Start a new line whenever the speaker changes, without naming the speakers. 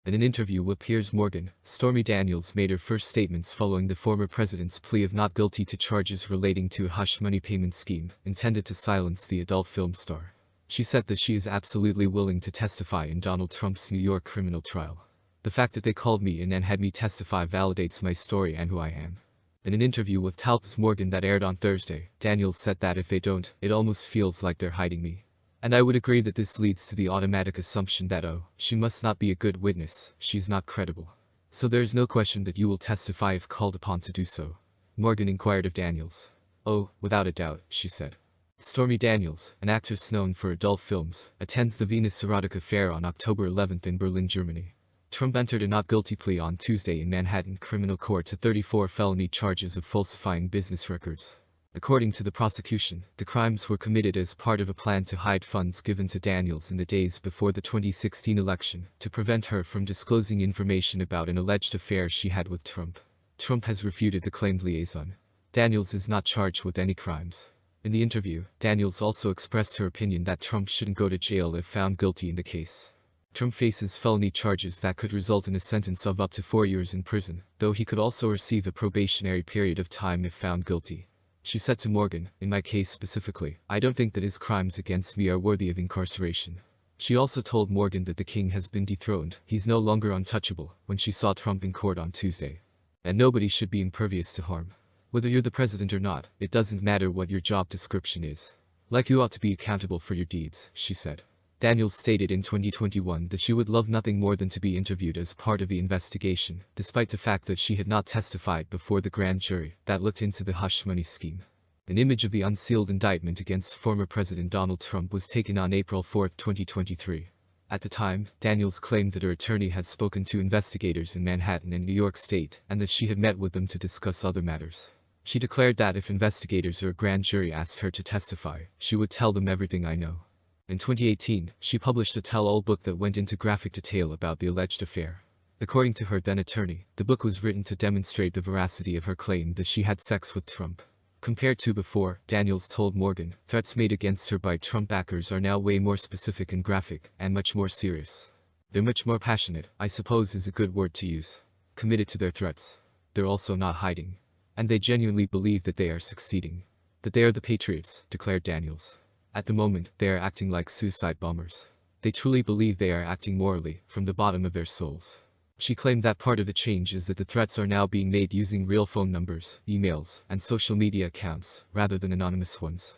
In an interview with Piers Morgan, Stormy Daniels made her first statements following the former president's plea of not guilty to charges relating to a hush money payment scheme intended to silence the adult film star. She said that she is absolutely willing to testify in Donald Trump's New York criminal trial. The fact that they called me in and had me testify validates my story and who I am. In an interview with Piers Morgan that aired on Thursday, Daniels said that if they don't, it almost feels like they're hiding me. And I would agree that this leads to the automatic assumption that she must not be a good witness, she's not credible. So there's no question that you will testify if called upon to do so. Morgan inquired of Daniels. Oh, without a doubt, she said. Stormy Daniels, an actress known for adult films, attends the Venus Erotica Fair on October 11th in Berlin, Germany. Trump entered a not guilty plea on Tuesday in Manhattan criminal court to 34 felony charges of falsifying business records. According to the prosecution, the crimes were committed as part of a plan to hide funds given to Daniels in the days before the 2016 election, to prevent her from disclosing information about an alleged affair she had with Trump. Trump has refuted the claimed liaison. Daniels is not charged with any crimes. In the interview, Daniels also expressed her opinion that Trump shouldn't go to jail if found guilty in the case. Trump faces felony charges that could result in a sentence of up to 4 years in prison, though he could also receive a probationary period of time if found guilty. She said to Morgan, "In my case specifically, I don't think that his crimes against me are worthy of incarceration." She also told Morgan that the king has been dethroned, he's no longer untouchable, when she saw Trump in court on Tuesday. And nobody should be impervious to harm. Whether you're the president or not, it doesn't matter what your job description is. Like you ought to be accountable for your deeds, she said. Daniels stated in 2021 that she would love nothing more than to be interviewed as part of the investigation, despite the fact that she had not testified before the grand jury that looked into the hush money scheme. An image of the unsealed indictment against former President Donald Trump was taken on April 4, 2023. At the time, Daniels claimed that her attorney had spoken to investigators in Manhattan and New York State, and that she had met with them to discuss other matters. She declared that if investigators or a grand jury asked her to testify, she would tell them everything I know. In 2018, she published a tell-all book that went into graphic detail about the alleged affair. According to her then attorney, the book was written to demonstrate the veracity of her claim that she had sex with Trump. Compared to before, Daniels told Morgan, threats made against her by Trump backers are now way more specific and graphic, and much more serious. They're much more passionate, I suppose is a good word to use. Committed to their threats. They're also not hiding. And they genuinely believe that they are succeeding. That they are the patriots, declared Daniels. At the moment, they are acting like suicide bombers. They truly believe they are acting morally, from the bottom of their souls. She claimed that part of the change is that the threats are now being made using real phone numbers, emails, and social media accounts, rather than anonymous ones.